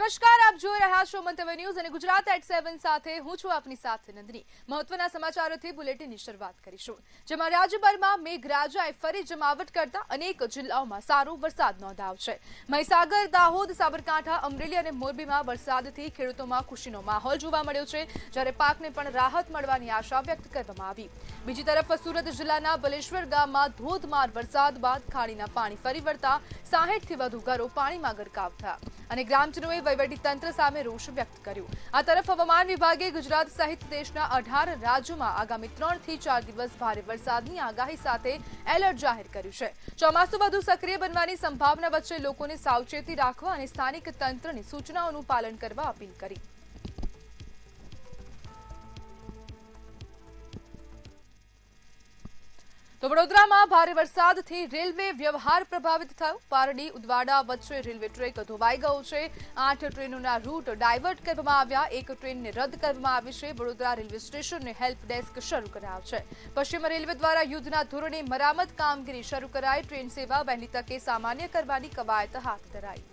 નમસ્કાર, આપ જોઈ રહ્યા છો મંતવ્ય ન્યૂઝ અને ગુજરાત એટ 7 સાથે હું છું આપની સાથે નંદની। મહત્વના સમાચારોથી બુલેટિનની શરૂઆત કરીશું, જેમાં રાજ્યભરમાં મેઘરાજાએ ફરી જમાવટ કરતા અનેક જિલ્લાઓમાં સારો વરસાદ નોંધાયો છે। મહીસાગર, દાહોદ, સાબરકાંઠા, અમરેલી અને મોરબીમાં વરસાદથી ખેડૂતોમાં ખુશીનો માહોલ જોવા મળ્યો છે, જ્યારે પાકને પણ રાહત મળવાની આશા વ્યક્ત કરવામાં આવી। બીજી તરફ સુરત જિલ્લાના બલેશ્વર ગામમાં ધોધમાર વરસાદ બાદ ખાડીના પાણી ફરી વળતા 60થી વધુ ઘરો પાણીમાં ગરકાવ થયા અને ગ્રામજનોએ વહીવટી તંત્ર સામે રોષ વ્યક્ત કર્યો। આ તરફ હવામાન વિભાગે ગુજરાત સહિત દેશના 18 રાજ્યોમાં આગામી 3 થી 4 દિવસ ભારે વરસાદની આગાહી સાથે એલર્ટ જાહેર કર્યું છે। ચોમાસું વધુ સક્રિય બનવાની સંભાવના વચ્ચે લોકોને સાવચેતી રાખવા અને સ્થાનિક તંત્રની સૂચનાઓનું પાલન કરવા અપીલ કરી। તો વડોદરામાં ભારે વરસાદથી રેલવે વ્યવહાર પ્રભાવિત થયો। પારડી ઉદવાડા વચ્ચે રેલવે ટ્રેક ધોવાઈ ગયો છે। 8 ટ્રેનોના રૂટ ડાયવર્ટ કરવામાં આવ્યા, એક ટ્રેનને રદ કરવામાં આવી છે। વડોદરા રેલવે સ્ટેશનને હેલ્પ ડેસ્ક શરૂ કરાયો છે। પશ્ચિમ રેલવે દ્વારા યુદ્ધના ધોરણે મરામત કામગીરી શરૂ કરાઈ। ટ્રેન સેવા વહેલી તકે સામાન્ય કરવાની કવાયત હાથ ધરાઈ।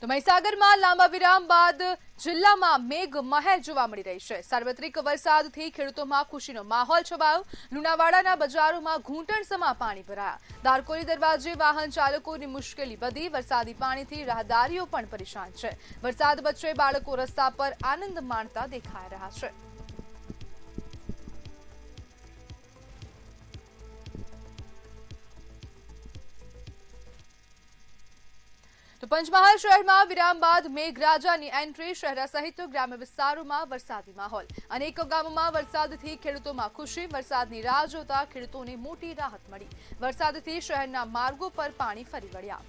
તો મહીસાગરમાં લાંબા વિરામ બાદ જિલ્લામાં મેઘ મહેર જોવા મળી રહી છે। સાર્વત્રિક વરસાદથી ખેડૂતોમાં ખુશીનો માહોલ છવાયો। લુણાવાડાના બજારોમાં ઘૂંટણસમા પાણી ભરાયા। દારકોલી દરવાજે વાહન ચાલકોની મુશ્કેલી વધી। વરસાદી પાણીથી રાહદારીઓ પણ પરેશાન છે। વરસાદ વચ્ચે બાળકો રસ્તા પર આનંદ માણતા દેખાઈ રહ્યા છે। તો પંચમહાલ શહેરમાં વિરામ બાદ મેઘરાજાની એન્ટ્રી। શહેર સહિત ગ્રામ્ય વિસ્તારોમાં વરસાદી માહોલ। અનેક ગામોમાં વરસાદથી ખેડૂતોમાં ખુશી। વરસાદની રાહ જોતા ખેડૂતોને મોટી રાહત મળી। વરસાદથી શહેરના માર્ગો પર પાણી ફરી વળ્યા।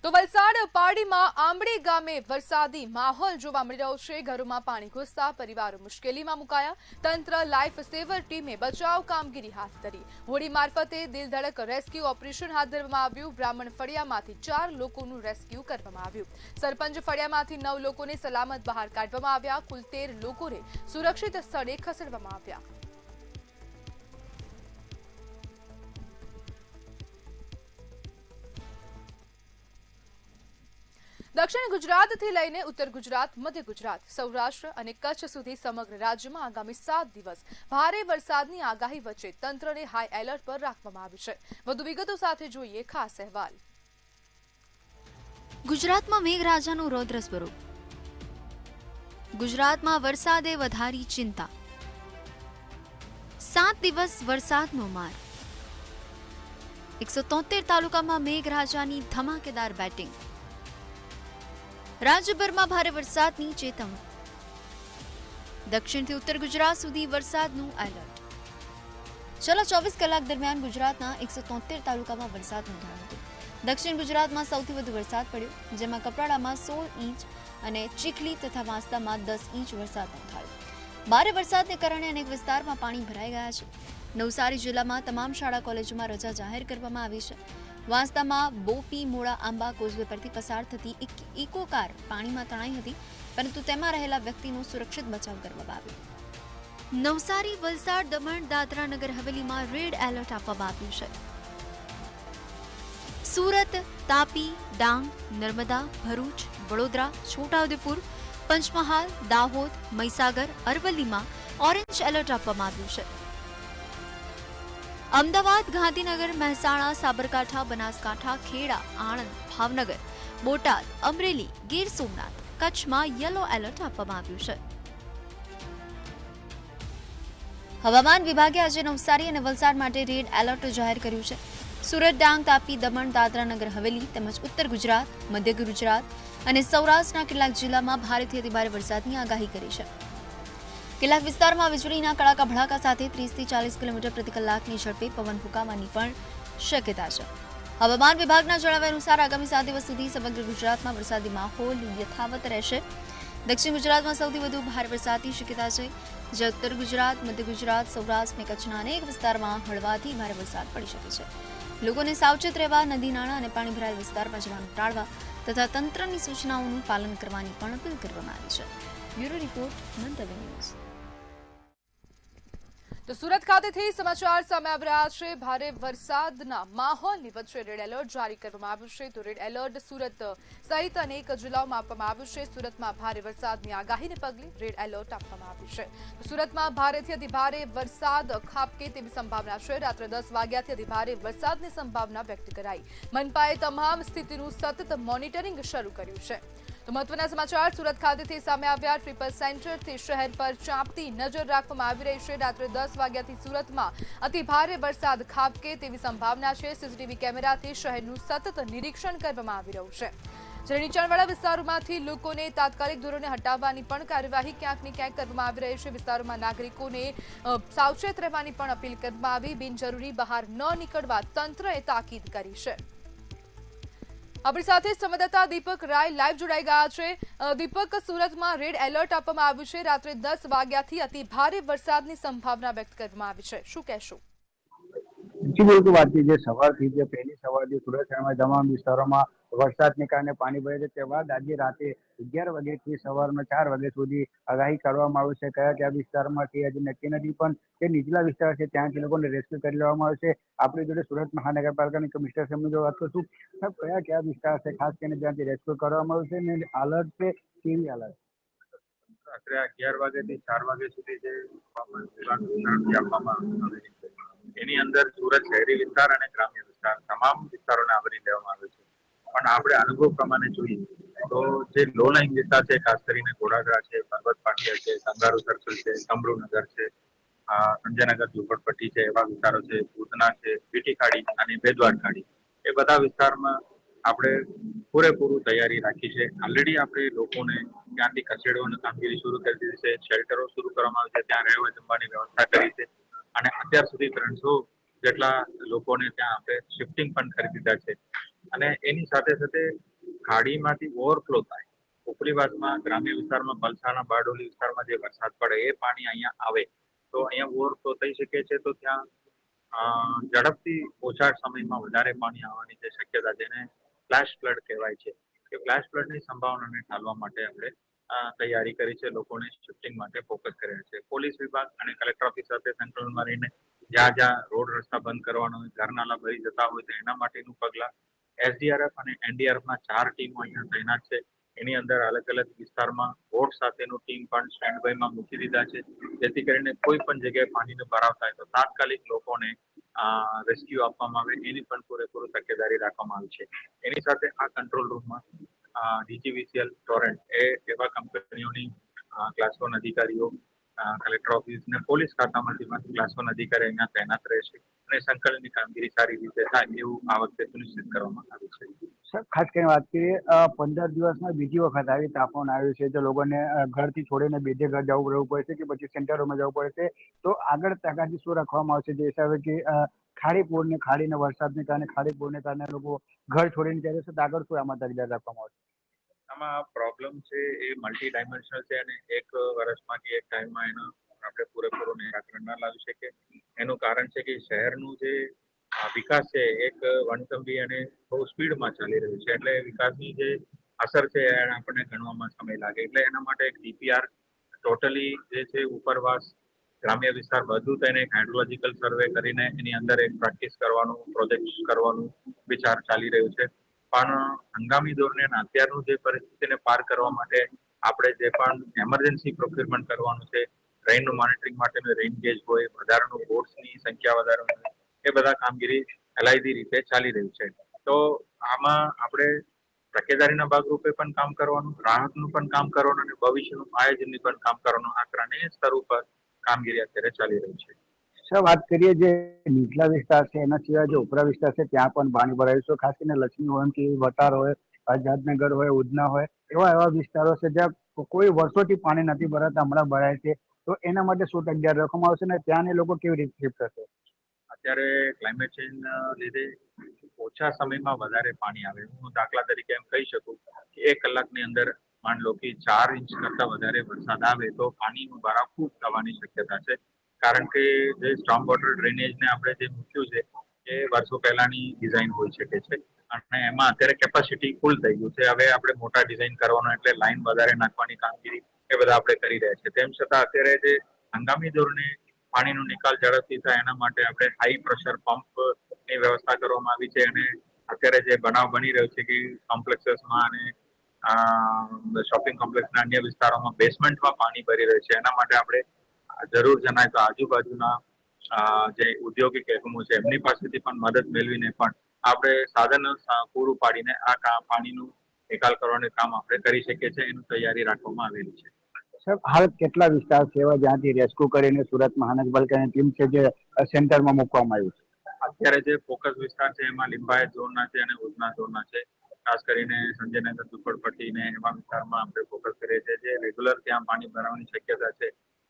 તો વલસાડ પારડીમાં આંબડી ગામે વરસાદી માહોલ જોવા મળી રહ્યો છે। ઘરોમાં પાણી ઘૂસતા પરિવારો મુશ્કેલીમાં મુકાયા। તંત્ર લાઈફ સેવર ટીમે બચાવ કામગીરી હાથ ધરી। હોડી મારફતે દિલધડક રેસ્ક્યુ ઓપરેશન હાથ ધરવામાં આવ્યું। બ્રાહ્મણ ફળિયામાંથી 4 લોકોનું રેસ્ક્યુ કરવામાં આવ્યું। સરપંચ ફળિયામાંથી 9 લોકોને સલામત બહાર કાઢવામાં આવ્યા। કુલ 13 લોકોને સુરક્ષિત સ્થળે ખસેડવામાં આવ્યા। દક્ષિણ ગુજરાતથી લઈને ઉત્તર ગુજરાત, મધ્ય ગુજરાત, સૌરાષ્ટ્ર અને કચ્છ સુધી સમગ્ર રાજ્યમાં આગામી 7 દિવસ ભારે વરસાદની આગાહી વચ્ચે તંત્રને હાઈ એલર્ટ પર રાખવામાં આવ્યું છે। વધુ વિગતો સાથે જોઈએ ખાસ અહેવાલ। ગુજરાતમાં મેઘરાજાનું રૌદ્ર સ્વરૂપ। ગુજરાતમાં વરસાદે વધારી ચિંતા। 7 દિવસ વરસાદનો માર। 173 તાલુકામાં મેઘરાજાની ધમાકેદાર બેટિંગ। રાજ્યભરમાં ભારે વરસાદની ચેતવણી। દક્ષિણથી ઉત્તર ગુજરાત સુધી વરસાદનું એલર્ટ। છેલ્લા 24 કલાક દરમિયાન ગુજરાતના 173 તાલુકામાં વરસાદ નોંધાયો હતો। દક્ષિણ ગુજરાતમાં સૌથી વધુ વરસાદ પડ્યો, જેમાં કપરાડામાં 16 ઇંચ અને ચીખલી તથા વાંસદામાં 10 ઇંચ વરસાદ નોંધાયો। ભારે વરસાદને કારણે અનેક વિસ્તારમાં પાણી ભરાઈ ગયા છે। નવસારી જિલ્લામાં તમામ શાળા કોલેજોમાં રજા જાહેર કરવામાં આવી છે। વાંસદામાં બોપી મોડા આંબા કોઝવે પરથી પસાર થતી એક ઇકો કાર પાણીમાં તણાઈ હતી, પરંતુ તેમાં રહેલા વ્યક્તિનો સુરક્ષિત બચાવ કરવામાં આવ્યો। નવસારી, વલસાડ, દમણ, દાદરા નગર હવેલીમાં રેડ એલર્ટ આપવામાં આવ્યું છે। સુરત, તાપી, ડાંગ, નર્મદા, ભરૂચ, વડોદરા, છોટાઉદેપુર, પંચમહાલ, દાહોદ, મહીસાગર, અરવલ્લીમાં ઓરેન્જ એલર્ટ આપવામાં આવ્યું છે। અમદાવાદ, ગાંધીનગર, મહેસાણા, સાબરકાંઠા, બનાસકાંઠા, ખેડા, આણંદ, ભાવનગર, બોટાદ, અમરેલી, ગીર સોમનાથ, કચ્છમાં યલો એલર્ટ આપવામાં આવ્યું છે। હવામાન વિભાગે આજે નવસારી અને વલસાડ માટે રેડ એલર્ટ જાહેર કર્યું છે। સુરત, ડાંગ, તાપી, દમણ, દાદરા નગર હવેલી તેમજ ઉત્તર ગુજરાત, મધ્ય ગુજરાત અને સૌરાષ્ટ્રના કેટલાક જિલ્લામાં ભારેથી અતિભારે વરસાદની આગાહી કરી છે। કેટલાક વિસ્તારમાં વીજળીના કડાકા ભડાકા સાથે 30 થી 40 કિલોમીટર પ્રતિ કલાકની ઝડપે પવન ફૂંકાવાની પણ શક્યતા છે। હવામાન વિભાગના જણાવ્યા અનુસાર આગામી 7 દિવસ સુધી સમગ્ર ગુજરાતમાં વરસાદી માહોલ યથાવત રહેશે। દક્ષિણ ગુજરાતમાં સૌથી વધુ ભારે વરસાદની શક્યતા છે, જે ઉત્તર ગુજરાત, મધ્ય ગુજરાત, સૌરાષ્ટ્ર અને કચ્છના અનેક વિસ્તારમાં હળવાથી ભારે વરસાદ પડી શકે છે। લોકોને સાવચેત રહેવા, નદી નાળા અને પાણી ભરાયેલ વિસ્તારમાં જવાનું ટાળવા તથા તંત્રની સૂચનાઓનું પાલન કરવાની પણ અપીલ કરવામાં આવી છે. બ્યુરો રિપોર્ટ મંતવ્ય ન્યૂઝ. તો સુરત ખાતેથી સમાચાર સામે આવી રહ્યા છે. ભારે વરસાદના માહોલની વચ્ચે રેડ એલર્ટ જારી કરવામાં આવ્યું છે. તો રેડ એલર્ટ સુરત સહિત અનેક જિલ્લાઓમાં આપવામાં આવ્યું છે. સુરતમાં ભારે વરસાદની આગાહીને પગલે રેડ એલર્ટ આપવામાં આવ્યું છે. સુરતમાં ભારેથી અતિભારે વરસાદ ખાબકે તેવી સંભાવના છે. રાત્રે 10 વાગ્યાથી અતિભારે વરસાદની સંભાવના વ્યક્ત કરાઈ. મનપાએ તમામ સ્થિતિનું સતત મોનિટરિંગ શરૂ કર્યું છે. તો મહત્વના સમાચાર સુરત ખાતેથી સામે આવ્યા. ટ્રિપલ સેન્ટરથી શહેર પર ચાંપતી નજર રાખવામાં આવી રહી છે. રાત્રે 10 વાગ્યાથી સુરતમાં અતિ ભારે વરસાદ ખાબકે તેવી સંભાવના છે. સીસીટીવી કેમેરાથી શહેરનું સતત નિરીક્ષણ કરવામાં આવી રહ્યું છે. જ્યારે નીચાણવાળા વિસ્તારોમાંથી લોકોને તાત્કાલિક ધોરણે હટાવવાની પણ કાર્યવાહી ક્યાંક ને ક્યાંક કરવામાં આવી રહી છે. વિસ્તારોમાં નાગરિકોને સાવચેત રહેવાની પણ અપીલ કરવામાં આવી. બિનજરૂરી બહાર ન નીકળવા તંત્રએ તાકીદ કરી છે. આપણી સાથે સંવાદદાતા દીપક રાય લાઈવ જોડાઈ ગયા છે. દીપક, સુરતમાં રેડ એલર્ટ આપવામાં આવ્યું છે. રાત્રે 10 વાગ્યાથી અતિ ભારે વરસાદની સંભાવના વ્યક્ત કરવામાં આવી છે. શું કહેશો? જી બિલકુલ વાત જે સવારથી જે પહેલી સવારથી સુરત શહેરમાં તમામ વિસ્તારોમાં વરસાદને કારણે પાણી ભરાય છે. તે બાદ આજે રાતે 11 વાગ્યાથી સવારના 4 વાગ્યા સુધી આગાહી કરવામાં આવી છે. કયા વિસ્તારમાંથી હજી નક્કી નથી, પણ જે નીચલા વિસ્તાર છે ત્યાંથી લોકોને રેસ્ક્યુ કરી લેવામાં આવે છે. આપણી જોડે સુરત મહાનગરપાલિકાના કમિશનર સાહેબની જો વાત કરશું, સાહેબ કયા વિસ્તાર છે ખાસ કરીને જ્યાંથી રેસ્ક્યુ કરવામાં આવે છે અને હાલત છે કેવી હાલત? રાત્રે 11 વાગ્યાથી 4 વાગ્યા સુધી જે હવામાન વિભાગ તરફથી આપવામાં આવેલી છે એની અંદર સુરત શહેરી વિસ્તાર અને ગ્રામ્ય વિસ્તાર તમામ વિસ્તારોને આવરી લેવામાં આવે છે. પણ આપણે અનુભવ પ્રમાણે જોઈએ તો જે લો લાઈન વિસ્તાર છે, ખાસ કરીને ઘોડાદરા છે, પર્વત પાટિયા છે, કંગારુ સર્કલ છે, કમરૂનગર છે, સંજયનગર ઝુંપડપટ્ટી છે, એવા વિસ્તારો છે, ઉધના છે, પીટી ખાડી અને બેદવાર ખાડી, એ બધા વિસ્તારમાં આપણે પૂરેપૂરું તૈયારી રાખી છે. ઓલરેડી આપણે લોકોને ત્યાંથી ખસેડવાની કામગીરી શરૂ કરી દીધી છે. શેલ્ટરો શરૂ કરવામાં આવે છે, ત્યાં રહેવા જમવાની વ્યવસ્થા કરી છે અને અત્યાર સુધી 300 જેટલા લોકોને ત્યાં આપણે શિફ્ટિંગ પણ કરી દીધા છે. અને એની સાથે સાથે ખાડીમાંથી ઓવરફ્લો થાય, ઉપરીવાસમાં ગ્રામ્ય વિસ્તારમાં પલસાણા બારડોલી વિસ્તારમાં જે વરસાદ પડે એ પાણી અહીંયા આવે તો અહીંયા ઓવરફ્લો થઈ શકે છે. તો ત્યાં ઝડપથી ઓછા સમયમાં વધારે પાણી આવવાની જે શક્યતા, જેને ફ્લેશ ફ્લડ કહેવાય છે, એ ફ્લેશ ફ્લડની સંભાવનાને ટાળવા માટે આપણે તૈયારી કરી છે. લોકોને શિફ્ટિંગ માટે ફોકસ કર્યા છે. પોલીસ વિભાગ અને કલેક્ટર ઓફિસ સાથે સંકલનમાં રહીને જ્યાં રોડ રસ્તા બંધ કરવાનો હોય, ઘર નાલા ભરી જતા હોય તો એના માટેનું પગલા, એસડીઆરએફ અને એનડીઆરએફના 4 ટીમો અહીંયા તૈનાત છે. એની અંદર અલગ અલગ વિસ્તારમાં બોટ સાથેનું ટીમ પણ સ્ટેન્ડ બાયમાં મૂકી દીધા છે, જેથી કરીને કોઈ પણ જગ્યાએ પાણીનો ભરાવ થાય તો તાત્કાલિક લોકોને રેસ્ક્યુ આપવામાં આવે એની પણ પૂરેપૂરી તકેદારી રાખવામાં આવી છે. એની સાથે આ કંટ્રોલ રૂમમાં ડીજીવીસીએલ, ટોરેન્ટ એવા કંપનીઓની ક્લાસ 1 અધિકારીઓ, કલેક્ટર ઓફિસ અને પોલીસ ખાતામાંથી પણ ક્લાસ 1 અધિકારી અહીંયા તૈનાત રહેશે અને સંકલનની કામગીરી સારી રીતે થાય એવું આ વખતે સુનિશ્ચિત કરવામાં આવ્યું છે. સર ખાસ કરીને વાત કરીએ, 15 દિવસમાં બીજી વખત આવી તાપમાન આવ્યું છે તો લોકોને ઘરથી છોડીને બીજે ઘર જવું રહેવું પડે છે કે પછી સેન્ટરોમાં જવું પડે છે, તો આગળ તગાદી શું રાખવામાં આવશે જે હિસાબે કે ખાડીને વરસાદને કારણે ખાડીપૂરને કારણે લોકો ઘર છોડીને જાય છે, તો આગળ શું આમાં તકેદારી રાખવામાં આવશે? આમાં પ્રોબ્લેમ છે એ મલ્ટી ડાયમેન્શનલ છે અને એક વર્ષમાં કે એક ટાઈમમાં એનું આપણે પૂરેપૂરું નિરાકરણ ના લાવી શકીએ. એનું કારણ છે કે શહેરનું જે વિકાસ છે એક વણથંભી અને બહુ સ્પીડમાં ચાલી રહ્યું છે, એટલે વિકાસની જે અસર છે એને આપણને ગણવામાં સમય લાગે. એટલે એના માટે એક ડીપીઆર ટોટલી જે છે ઉપરવાસ ગ્રામ્ય વિસ્તાર બધું તેને એક હાઇડ્રોલોજીકલ સર્વે કરીને એની અંદર એક પ્રેક્ટિસ કરવાનું, પ્રોજેક્ટ કરવાનું વિચાર ચાલી રહ્યું છે. પણ હંગામી દોરને અત્યારનું જે પરિસ્થિતિને પાર કરવા માટે આપણે જે પણ એમરજન્સી પ્રોક્યુરમેન્ટ કરવાનું છે, રેઇનનું મોનિટરિંગ માટેનું રેઇન ગેજ હોય, વધારાનું બોટ્સની સંખ્યા વધારવાની હોય, એ બધા કામગીરી અલાયદી રીતે ચાલી રહ્યું છે. તો આમાં આપણે તકેદારીના ભાગરૂપે પણ કામ કરવાનું, રાહતનું પણ કામ કરવાનું અને ભવિષ્યનું આયોજનનું પણ કામ કરવાનું, આ ત્રણેય સ્તર ઉપર કામગીરી અત્યારે ચાલી રહી છે. સર વાત કરીએ જે નીચલા વિસ્તાર છે એના સિવાય જે ઉપરા વિસ્તાર છે ત્યાં પણ પાણી ભરાયું છે, ખાસ કરીને લક્ષ્મી હોય કે વટાર હોય, આઝાદનગર હોય, ઉધના હોય, એવા વિસ્તારો છે જ્યાં કોઈ વર્ષોથી પાણી નથી ભરાતા, હમણાં ભરાય છે, તો એના માટે શું તકેદારી રાખવામાં આવશે ને ત્યાંને લોકો કેવી રીતે શિફ્ટ થશે? અત્યારે ક્લાઇમેટ ચેન્જ લીધે ઓછા સમયમાં વધારે પાણી આવે. હું દાખલા તરીકે એમ કહી શકું કે 1 કલાકની અંદર માન લો કે 4 ઇંચ કરતા વધારે વરસાદ આવે તો પાણીનો ભરાવ ખૂબ થવાની શક્યતા છે. કારણ કે જે સ્ટોર્મ વોટર ડ્રેનેજને આપણે જે મૂક્યું છે એ વર્ષો પહેલાની ડિઝાઇન હોઈ શકે છે અને એમાં અત્યારે કેપેસિટી ફૂલ થઈ ગયું છે. હવે આપણે મોટા ડિઝાઇન કરવાનો એટલે લાઈન વધારે નાખવાની કામગીરી એ બધા આપણે કરી રહ્યા છીએ. તેમ છતાં અત્યારે જે હંગામી ધોરણે પાણીનો નિકાલ ઝડપથી થાય એના માટે આપણે હાઈ પ્રેશર પંપની વ્યવસ્થા કરવામાં આવી છે. અને અત્યારે જે બનાવ બની રહ્યો છે કે કોમ્પ્લેક્સમાં અને શોપિંગ કોમ્પ્લેક્સના અન્ય વિસ્તારોમાં બેસમેન્ટમાં પાણી ભરી રહ્યું છે, એના માટે આપણે જરૂર જણાય તો આજુબાજુના જે ઔદ્યોગિક એકમો છે એમની પાસેથી પણ મદદ મેળવીને પણ આપણે સાધન પૂરું પાડીને આ પાણીનું નિકાલ કરવાનું કામ આપણે કરી શકીએ છીએ. એની તૈયારી રાખવામાં આવેલી છે. સાહેબ, હાલ કેટલા વિસ્તાર છે એવા જ્યાંથી રેસ્ક્યુ કરીને સુરત મહાનગરપાલિકાની ટીમ છે જે સેન્ટરમાં મૂકવામાં આવ્યું છે? અત્યારે જે ફોકસ વિસ્તાર છે એમાં લિંબાયત ઝોનના છે અને ઉધના ઝોનના છે. ખાસ કરીને સંજયનગર, ઝુંપડપટ્ટી ને એવા વિસ્તારમાં આપણે ફોકસ કરીએ છીએ. જે રેગ્યુલર ત્યાં પાણી ભરાવાની શક્યતા છે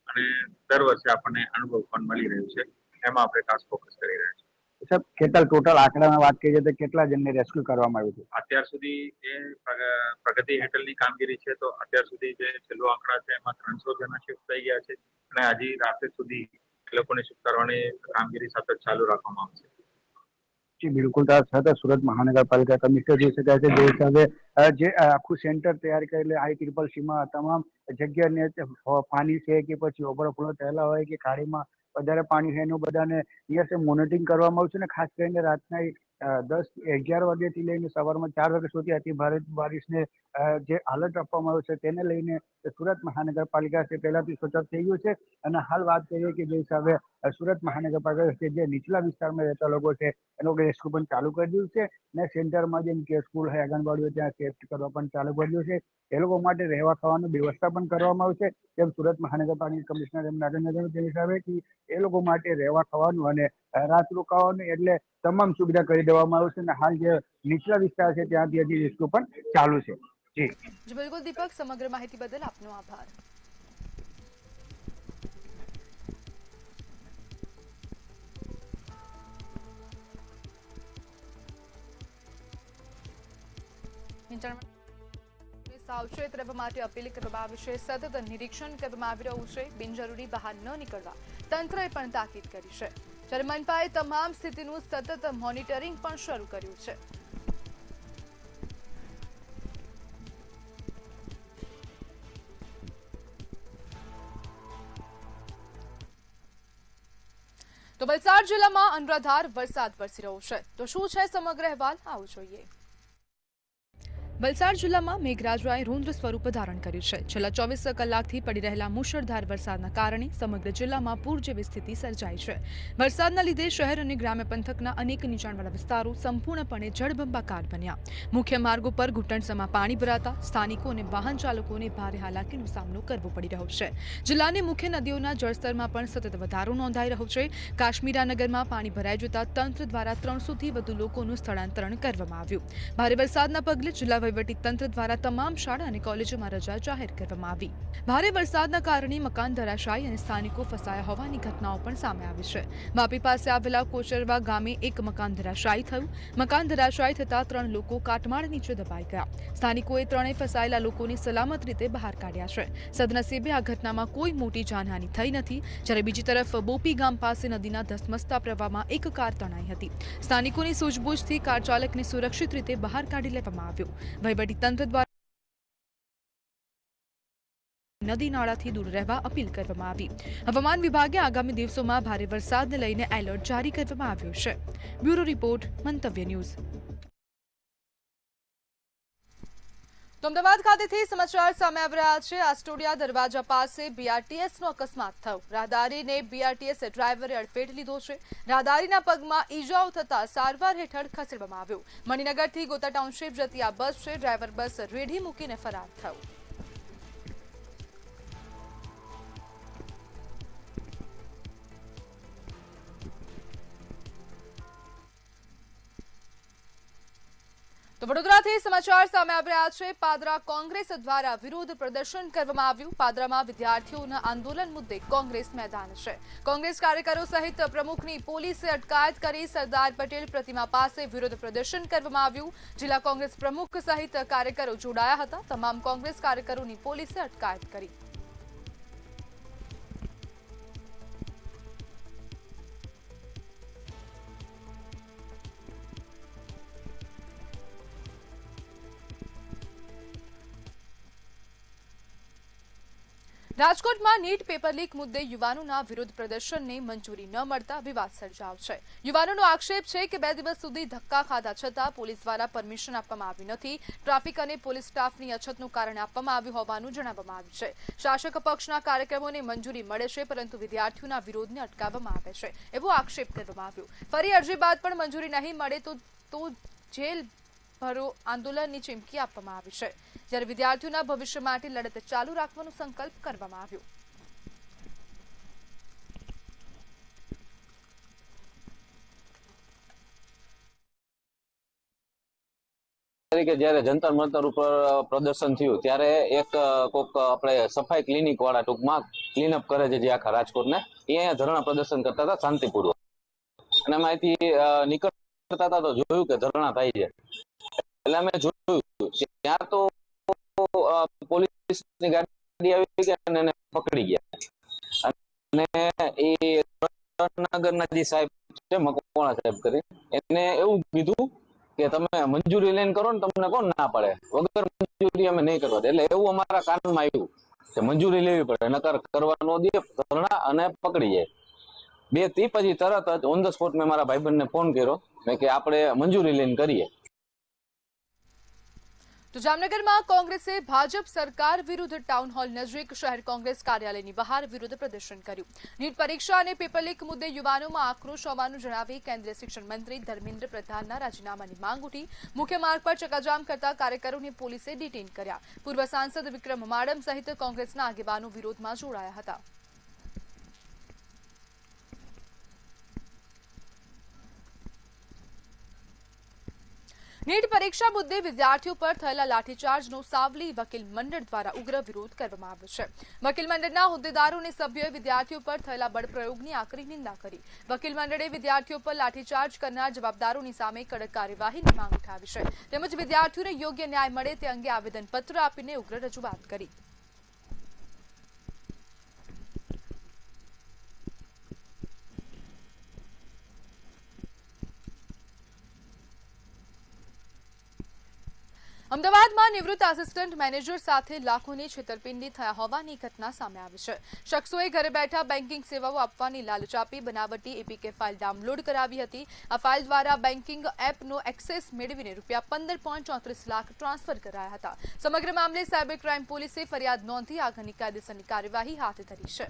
અને દર વર્ષે આપણને અનુભવ પણ મળી રહ્યું છે. એમાં આપણે ખાસ ફોકસ કરી રહ્યા છીએ. સાહેબ, કેટલા ટોટલ આંકડામાં વાત કરીએ તો કેટલા જણને રેસ્ક્યુ કરવામાં આવ્યું છે? અત્યાર સુધી એ પ્રગતિ હેઠળની કામગીરી છે તો અત્યાર સુધી જે છેલ્લો આંકડા છે એમાં 300 જણા શિફ્ટ થઈ ગયા છે અને હજી રાત્રે સુધી એ લોકોને શિફ્ટ કરવાની કામગીરી સતત ચાલુ રાખવામાં આવશે. જી બિલકુલ. સાથે સુરત મહાનગરપાલિકા કમિશનર જોઈ શકાય છે જે હિસાબે જે આખું સેન્ટર તૈયાર કરેલું ICCCમાં તમામ જગ્યાને પાણી છે કે પછી ઓવરફ્લો થયેલા હોય કે ખાડીમાં વધારે પાણી છે એનું બધાને અહીંયા મોનિટરિંગ કરવામાં આવશે. ને ખાસ કરીને રાતના 10-11 વાગ્યાથી લઈને સવારમાં 4 વાગ્યા સુધી અતિ ભારે બારિશને જે હાલત આપવામાં આવ્યું છે તેને લઈને સુરત મહાનગરપાલિકા છે પહેલાથી સતર્ક થઈ ગયું છે. અને હાલ વાત કરીએ કે જે હિસાબે સુરત મહાનગરપાલિકા છે જે નીચલા વિસ્તારમાં રહેતા લોકો છે એનો રેસ્ક્યુ પણ ચાલુ કરી દીધું છે. ને સેન્ટરમાં જેમ કે સ્કૂલ હોય, આંગણવાડીઓ ત્યાં સેફ્ટ કરવા પણ ચાલુ કરી દીધું છે. એ લોકો માટે રહેવા ખાવાની વ્યવસ્થા પણ કરવામાં આવશે. તેમ સુરત મહાનગરપાલિકા કમિશનર એમ નાગેન્દ્ર તે હિસાબે કે એ લોકો માટે રહેવા ખાવાનું અને રાત રોકાવાનું એટલે તમામ સુવિધા કરી દેવામાં આવશે. અને હાલ જે નીચલા વિસ્તાર છે ત્યાંથી હજી રેસ્ક્યુ પણ ચાલુ છે. જી બિલકુલ દીપક, સમગ્ર માહિતી બદલ આપનો આભાર. સાવચેત રહેવા માટે અપીલ કરવામાં આવી છે. સતત નિરીક્ષણ કરવામાં આવી રહ્યું છે. બિનજરૂરી બહાર ન નીકળવા તંત્રએ પણ તાકીદ કરી છે. જ્યારે મનપાએ તમામ સ્થિતિનું સતત મોનિટરિંગ પણ શરૂ કર્યું છે. તો વલસાડ જિલ્લામાં અનરાધાર વરસાદ વરસી રહ્યો છે. તો શું છે સમગ્ર અહેવાલ, આવો જોઈએ. વલસાડ જિલ્લામાં મેઘરાજાએ રૌદ્ર સ્વરૂપ ધારણ કર્યું છે. છેલ્લા 24 કલાકથી પડી રહેલા મુશળધાર વરસાદના કારણે સમગ્ર જિલ્લામાં પૂર જેવી સ્થિતિ સર્જાઈ છે. વરસાદના લીધે શહેર અને ગ્રામ્ય પંથકના અનેક નીચાણવાળા વિસ્તારો સંપૂર્ણપણે જળબંબાકાર બન્યા. મુખ્ય માર્ગો પર ઘૂંટણસમાં પાણી ભરાતા સ્થાનિકો અને વાહન ચાલકોને ભારે હાલાકીનો સામનો કરવો પડી રહ્યો છે. જિલ્લાની મુખ્ય નદીઓના જળસ્તરમાં પણ સતત વધારો નોંધાઈ રહ્યો છે. કાશ્મીરાનગરમાં પાણી ભરાઈ જતા તંત્ર દ્વારા 300થી વધુ લોકોનું સ્થળાંતરણ કરવામાં આવ્યું. ભારે વરસાદના પગલે જિલ્લા વહીવટીતંત્ર દ્વારા તમામ શાળા અને કોલેજોમાં રજા જાહેર કરવામાં આવી. ભારે વરસાદના કારણે મકાન ધરાશાયી અને સ્થાનિકો ફસાયા હોવાની ઘટનાઓ પણ સામે આવી છે. વાપી પાસે આવેલા કોચરવા ગામે એક મકાન ધરાશાયી થયું. મકાન ધરાશાયી થતા 3 લોકો કાટમાળ નીચે દબાઈ ગયા. સ્થાનિકોએ ત્રણેય ફસાયેલા લોકોને સલામત રીતે બહાર કાઢ્યા છે. સદનસીબે આ ઘટનામાં કોઈ મોટી જાનહાની થઈ નથી. જ્યારે બીજી તરફ બોપી ગામ પાસે નદીના ધસમસતા પ્રવાહમાં એક કાર તણાઈ હતી. સ્થાનિકોની સૂઝબૂછથી કાર ચાલકને સુરક્ષિત રીતે બહાર કાઢી લેવામાં આવ્યો. વહીવટીતંત્ર દ્વારા નદી નાળાથી દૂર રહેવા અપીલ કરવામાં આવી. હવામાન વિભાગે આગામી દિવસોમાં ભારે વરસાદને લઈને એલર્ટ જારી કરવામાં આવ્યો છે. બ્યુરો રિપોર્ટ, મંતવ્ય ન્યૂઝ. તો અમદાવાદ ખાતેથી સમાચાર સામે આવી રહ્યા છે. આસ્ટોડિયા દરવાજા પાસે બીઆરટીએસનો અકસ્માત થયો. રાહદારીને બીઆરટીએસ ડ્રાઈવરે અડફેટ લીધો છે. રાહદારીના પગમાં ઈજાઓ થતા સારવાર હેઠળ ખસેડવામાં આવ્યો. મણિનગરથી ગોતા ટાઉનશીપ જતી આ બસ છે. ડ્રાઈવર બસ રેઢી મૂકીને ફરાર થયો. તો વડોદરાથી સમાચાર સામે આવી રહ્યા છે. પાદરા કોંગ્રેસ દ્વારા વિરોધ પ્રદર્શન કરવામાં આવ્યું. પાદરામાં વિદ્યાર્થીઓના આંદોલન મુદ્દે કોંગ્રેસ મેદાન છે. કોંગ્રેસ કાર્યકરો સહિત પ્રમુખની પોલીસે અટકાયત કરી. સરદાર પટેલ પ્રતિમા પાસે વિરોધ પ્રદર્શન કરવામાં આવ્યું. જિલ્લા કોંગ્રેસ પ્રમુખ સહિત કાર્યકરો જોડાયા હતા. તમામ કોંગ્રેસ કાર્યકરોની પોલીસે અટકાયત કરી. રાજકોટમાં નીટ પેપર લીક મુદ્દે યુવાનોના વિરોધ પ્રદર્શનને મંજૂરી ન મળતા વિવાદ સર્જાયો છે. યુવાનોનો આક્ષેપ છે કે 2 દિવસ સુધી ધક્કા ખાધા છતાં પોલીસ દ્વારા પરમિશન આપવામાં આવી નથી. ટ્રાફિક અને પોલીસ સ્ટાફની અછતનું કારણે આપવામાં આવ્યું હોવાનું જણાવવામાં આવ્યું છે. શાસક પક્ષના કાર્યક્રમોને મંજૂરી મળે છે, પરંતુ વિદ્યાર્થીઓના વિરોધને અટકાવવામાં આવે છે, એવો આક્ષેપ કરવામાં આવ્યો. ફરી અરજી બાદ પણ મંજૂરી નહીં મળે તો જેલ ભરો આંદોલનની ચીમકી આપવામાં આવી છે, જ્યારે વિદ્યાર્થીઓના ભવિષ્ય માટે લડત ચાલુ રાખવાનો સંકલ્પ કરવામાં આવ્યો. તરીકે જ્યારે જંતર મંતર ઉપર પ્રદર્શન થયું ત્યારે એક કોક આપણે સફાઈ ક્લિનિક વાળા ટૂંકમાં ક્લીનઅપ કરે છે જે આખા રાજકોટને, એ અહીંયા ધરણા પ્રદર્શન કરતા હતા શાંતિપૂર્વક, અને અમે અહીંથી નીકળતા હતા તો જોયું કે ધરણા થાય છે. એટલે અમે જોયું ત્યાં તો પોલીસની ગાડી આવી ગઈ અને એને પકડી ગયા, અને એ નગરના જે સાહેબ છે મકવાણા સાહેબ કરી, એને એવું કીધું કે તમે મંજૂરી લઈને કરો ને, તમને કોણ ના પાડે, વગર મંજૂરી અમે નહીં કરવા દે. એટલે એવું અમારા કાનમાં આવ્યું કે મંજૂરી લેવી પડે, નકર કરવા ન દે ધરણા અને પકડી જાય. પછી તરત જ ઓન ધ સ્પોટ મેં મારા ભાઈબંધને ફોન કર્યો મેં કે આપણે મંજૂરી લઈને કરીએ. તો જામનગરમાં કોંગ્રેસે ભાજપ સરકાર વિરુદ્ધ ટાઉન હોલ નજીક શહેર કોંગ્રેસ કાર્યાલયની બહાર વિરોધ પ્રદર્શન કર્યું. નીટ પરીક્ષા અને પેપર લીક મુદ્દે યુવાનોમાં આક્રોશ હોવાનું જણાવી કેન્દ્રીય શિક્ષણ મંત્રી ધર્મેન્દ્ર પ્રધાનના રાજીનામાની માંગ ઉઠી. મુખ્ય માર્ગ પર ચક્કાજામ કરતા કાર્યકરોને પોલીસે ડિટેઇન કર્યા. પૂર્વ સાંસદ વિક્રમ માડમ સહિત કોંગ્રેસના આગેવાનો વિરોધમાં જોડાયા હતા. નીટ પરીક્ષા મુદ્દે વિદ્યાર્થીઓ પર થયેલા લાઠીચાર્જનો સાવલી વકીલ મંડળ દ્વારા ઉગ્ર વિરોધ કરવામાં આવ્યો છે. વકીલ મંડળના હોદ્દેદારો અને સભ્યોએ વિદ્યાર્થીઓ પર થયેલા બળપ્રયોગની આકરી નિંદા કરી. વકીલ મંડળે વિદ્યાર્થીઓ પર લાઠીચાર્જ કરનાર જવાબદારોની સામે કડક કાર્યવાહીની માંગ ઉઠાવી છે, તેમજ વિદ્યાર્થીઓને યોગ્ય ન્યાય મળે તે અંગે આવેદનપત્ર આપીને ઉગ્ર રજૂઆત કરી. અમદાવાદમાં નિવૃત્ત આસિસ્ટન્ટ મેનેજર સાથે લાખોની છેતરપિંડી થયા હોવાની ઘટના સામે આવી છે. શખ્સોએ ઘરે બેઠા બેન્કિંગ સેવાઓ આપવાની લાલચ આપી બનાવટી એપીકે ફાઇલ ડાઉનલોડ કરાવી હતી. આ ફાઇલ દ્વારા બેન્કિંગ એપનો એક્સેસ મેળવીને ₹15.34 લાખ ટ્રાન્સફર કરાયા હતા. સમગ્ર મામલે સાયબર ક્રાઇમ પોલીસે ફરિયાદ નોંધી આગળની કાયદેસરની કાર્યવાહી હાથ ધરી છે.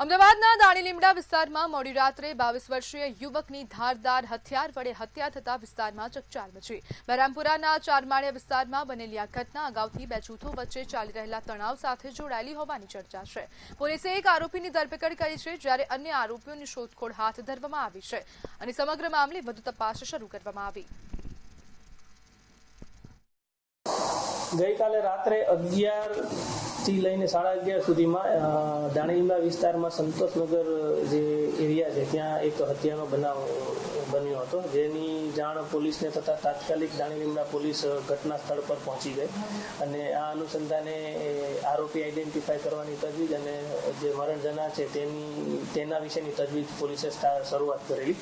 અમદાવાદના દાણીલીમડા વિસ્તારમાં મોડી રાત્રે 22 વર્ષીય યુવકની ધારદાર હથિયાર વડે હત્યા થતા વિસ્તારમાં ચકચાર મચી. બરામપુરાના ચારમાળિયા વિસ્તારમાં બનેલી આ ઘટના અગાઉથી 2 જૂથો વચ્ચે ચાલી રહેલા તણાવ સાથે જોડાયેલી હોવાની ચર્ચા છે. પોલીસે એક આરોપીની ધરપકડ કરી છે, જ્યારે અન્ય આરોપીઓની શોધખોળ હાથ ધરવામાં આવી છે અને સમગ્ર મામલે વધુ તપાસ શરૂ કરવામાં આવી. ગઈકાલે રાત્રે 11થી લઈને 11:30 સુધીમાં દાણીલીમડા વિસ્તારમાં સંતોષનગર જે એરિયા છે ત્યાં એક હત્યાનો બનાવ બન્યો હતો, જેની જાણ પોલીસને થતાં તાત્કાલિક દાણીલીમડા પોલીસ ઘટના સ્થળ પર પહોંચી ગઈ અને આ અનુસંધાને આરોપી આઈડેન્ટિફાય કરવાની તજવીજ અને જે મરણ જનાર છે તેના વિશેની તજવીજ પોલીસે શરૂઆત કરેલી.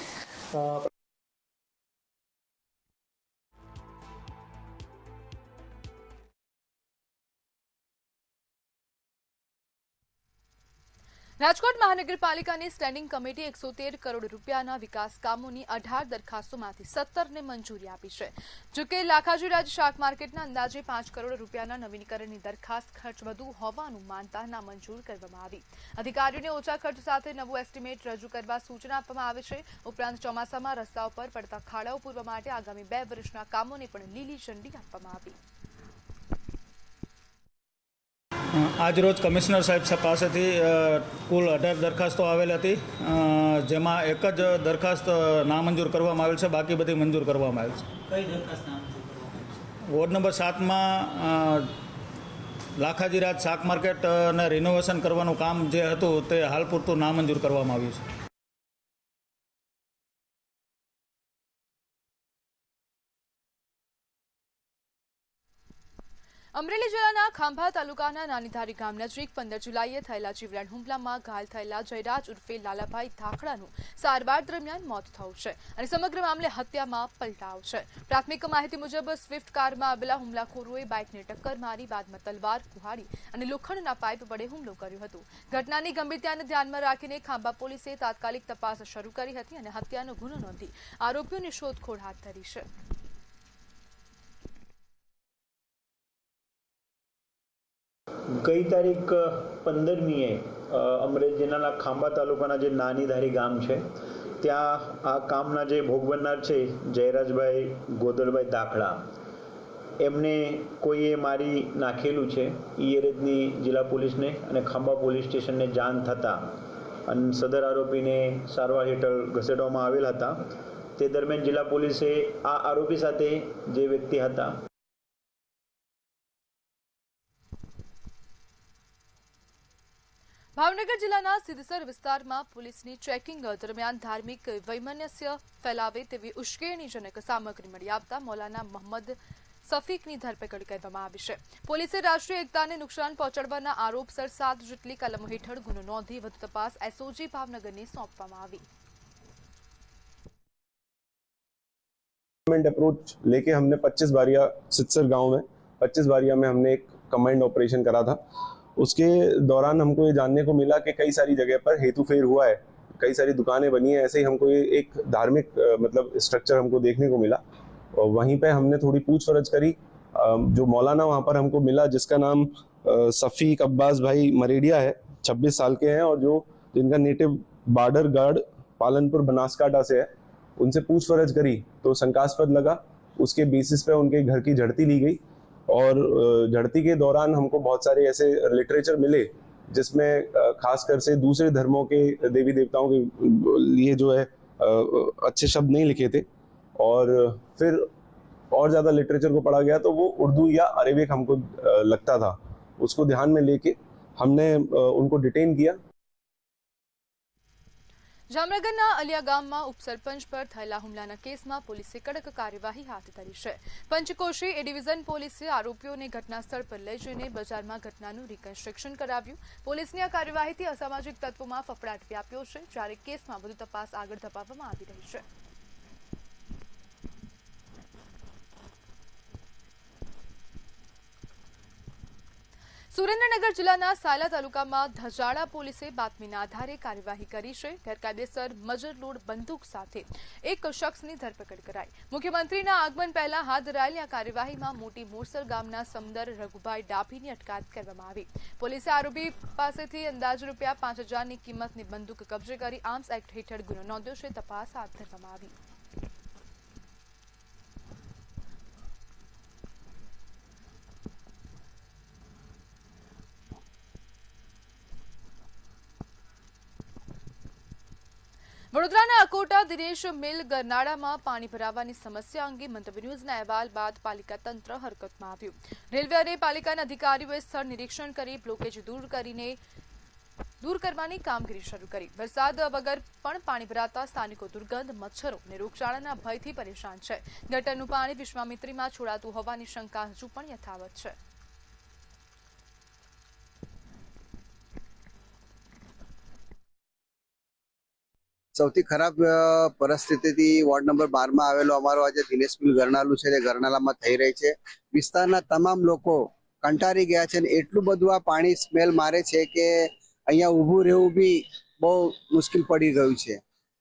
રાજકોટ મહાનગરપાલિકાની સ્ટેન્ડિંગ કમિટી 113 કરોડ રૂપિયાના વિકાસ કામોની 18 દરખાસ્તોમાંથી 17ને મંજૂરી આપી છે. જોકે લાખાજીરાજ શાક માર્કેટના અંદાજે 5 કરોડ રૂપિયાના નવીનીકરણની દરખાસ્ત ખર્ચ વધુ હોવાનું માનતા નામંજૂર કરવામાં આવી. અધિકારીઓને ઓછા ખર્ચ સાથે નવું એસ્ટિમેટ રજૂ કરવા સૂચના આપવામાં આવી છે. ઉપરાંત ચોમાસામાં રસ્તાઓ પર પડતા ખાડાઓ પૂરવા માટે આગામી 2 વર્ષના કામોને પણ લીલી ઝંડી આપવામાં આવી. આજરોજ કમિશનર સાહેબ પાસેથી કુલ 18 દરખાસ્તો આવેલ હતી, જેમાં એક જ દરખાસ્ત નામંજૂર કરવામાં આવેલ છે, બાકી બધી મંજૂર કરવામાં આવેલ છે. કઈ દરખાસ્ત નામંજૂર કરવામાં આવી છે? વોર્ડ નંબર 7માં લાખાજીરાજ શાક માર્કેટને રિનોવેશન કરવાનું કામ જે હતું તે હાલ પૂરતું નામંજૂર કરવામાં આવ્યું છે. અમરેલી જિલ્લાના ખાંભા તાલુકાના નાનીધારી ગામ નજીક 15 જુલાઈએ થયેલા જીવલેણ હુમલામાં ઘાયલ થયેલા જયરાજ ઉર્ફે લાલાભાઈ ધાખડાનું સારવાર દરમિયાન મોત થયું છે અને સમગ્ર મામલે હત્યામાં પલટાવ છે. પ્રાથમિક માહિતી મુજબ સ્વિફ્ટ કારમાં આવેલા હુમલાખોરોએ બાઇકને ટક્કર મારી બાદમાં તલવાર, કુહાડી અને લોખંડના પાઇપ વડે હુમલો કર્યો હતો. ઘટનાની ગંભીરતાને ધ્યાનમાં રાખીને ખાંભા પોલીસે તાત્કાલિક તપાસ શરૂ કરી હતી અને હત્યાનો ગુનો નોંધી આરોપીઓની શોધખોળ હાથ ધરી છે. ગઈ તારીખ 15મીએ અમરેલી જિલ્લાના ખાંભા તાલુકાના જે નાનીધારી ગામ છે ત્યાં આ કામના જે ભોગ બનનાર છે જયરાજભાઈ ગોદરભાઈ ધાખડા એમને કોઈએ મારી નાખેલું છે. એ એરેજની જિલ્લા પોલીસને અને ખાંભા પોલીસ સ્ટેશનને જાણ થતાં અને સદર આરોપીને સારવાર હેઠળ ખસેડવામાં આવેલ હતા. તે દરમિયાન જિલ્લા પોલીસે આ આરોપી સાથે જે વ્યક્તિ હતા ભાવનગર જિલ્લાના સિદ્ધસર વિસ્તારમાં પોલીસની ચેકિંગ દરમિયાન ધાર્મિક વૈમનસ્ય ફેલાવે તેવી ઉશ્કેરણીજનક સામગ્રી મળી આવતા મૌલાના મોહમ્મદ સફીકની ધરપકડ કરવામાં આવી છે. પોલીસે રાષ્ટ્રીય એકતાને નુકસાન પહોંચાડવાના આરોપસર 7 જેટલી કલમો હેઠળ ગુનો નોંધી વધુ તપાસ એસઓજી ભાવનગરને સોંપવામાં આવી. अप्रोच लेके हमने 25 बारिया सिद्धसर गांव में 25 बारिया में हमने एक कमांड ऑपरेशन करा था. उसके दौरान हमको ये जानने को मिला कि कई सारी जगह पर हेतु फेर हुआ है, कई सारी दुकानें बनी है. ऐसे ही हमको ये एक धार्मिक मतलब स्ट्रक्चर हमको देखने को मिला और वहीं पे हमने थोड़ी पूछपरछ करी. जो मौलाना वहाँ पर हमको मिला जिसका नाम सफ़ीक अब्बास भाई मरेडिया है, 26 साल के हैं और जो जिनका native border guard Palanpur Banaskantha से है, उनसे पूछपरछ करी तो शंकास्पद लगा. उसके बेसिस पे उनके घर की झड़ती ली गई और झड़ती के दौरान हमको बहुत सारे ऐसे लिटरेचर मिले जिसमें खासकर से दूसरे धर्मों के देवी देवताओं के लिए जो है अच्छे शब्द नहीं लिखे थे और फिर और ज़्यादा लिटरेचर को पढ़ा गया तो वो उर्दू या अरेबिक हमको लगता था. उसको ध्यान में लेके हमने उनको डिटेन किया. જામનગરના અલિયા ગામમાં ઉપસરપંચ પર થયેલા હુમલાના કેસમાં પોલીસે કડક કાર્યવાહી હાથ ધરી છે. પંચકોશી એ ડિવિઝન પોલીસે આરોપીઓને ઘટના સ્થળ પર લઈ જઈને બજારમાં ઘટનાનું રિકન્સ્ટ્રક્શન કરાવ્યું. પોલીસની આ કાર્યવાહીથી અસામાજિક તત્વોમાં ફફડાટ વ્યાપ્યો છે, જ્યારે કેસમાં વધુ તપાસ આગળ ધપાવવામાં આવી રહી છે. સુરેન્દ્રનગર જિલ્લાના સાયલા તાલુકામાં ધજાડા પોલીસે બાતમીના આધારે કાર્યવાહી કરી છે. ગેરકાયદેસર મજર લોડ બંદૂક સાથે એક શખ્સની ધરપકડ કરાઈ. મુખ્યમંત્રીના આગમન પહેલા હાથ ધરાયેલી આ કાર્યવાહીમાં મોટી મોરસર ગામના સમદર રઘુભાઈ ડાભીની અટકાયત કરવામાં આવી. પોલીસે આરોપી પાસેથી અંદાજ ₹5000ની કિંમતની બંદૂક કબજે કરી આર્મ્સ એક્ટ હેઠળ ગુનો નોંધ્યો છે. તપાસ હાથ ધરવામાં આવી. વડોદરાના અકોટા દિનેશ મિલ ગરનાળામાં પાણી ભરાવાની સમસ્યા અંગે મંતવ્ય ન્યૂઝના અહેવાલ બાદ પાલિકા તંત્ર હરકતમાં આવ્યું. રેલવે અને પાલિકાના અધિકારીઓએ સ્થળ નિરીક્ષણ કરી બ્લોકેજ દૂર કરવાની કામગીરી શરૂ કરી. વરસાદ વગર પણ પાણી ભરાતા સ્થાનિકો દુર્ગંધ, મચ્છરો અને રોગચાળાના ભયથી પરેશાન છે. ગટરનું પાણી વિશ્વામિત્રીમાં છોડાતું હોવાની શંકા હજુ પણ યથાવત છે. સૌથી ખરાબ પરિસ્થિતિથી વોર્ડ નંબર 12 માં આવેલો અમારો આજે દિનેશ મિલ ગરનાળું છે, તે ગરનાળામાં થઈ રહી છે. વિસ્તારના તમામ લોકો કંટાળી ગયા છે અને એટલું બધું આ પાણી સ્મેલ મારે છે કે અહીંયા ઊભું રહેવું બી બહુ મુશ્કેલ પડી ગયું છે.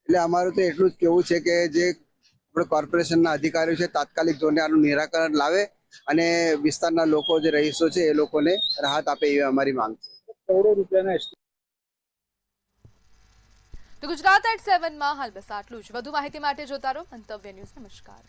એટલે અમારું તો એટલું જ કહેવું છે કે જે આપણે કોર્પોરેશનના અધિકારીઓ છે તાત્કાલિક ધોરણે આનું નિરાકરણ લાવે અને વિસ્તારના લોકો જે રહીશો છે એ લોકોને રાહત આપે એવી અમારી માંગ છે. કરોડો રૂપિયાના તો ગુજરાત@7 માં હાલ બસ આટલું જ. વધુ માહિતી માટે જોતા રહો મંતવ્ય ન્યૂઝ. નમસ્કાર.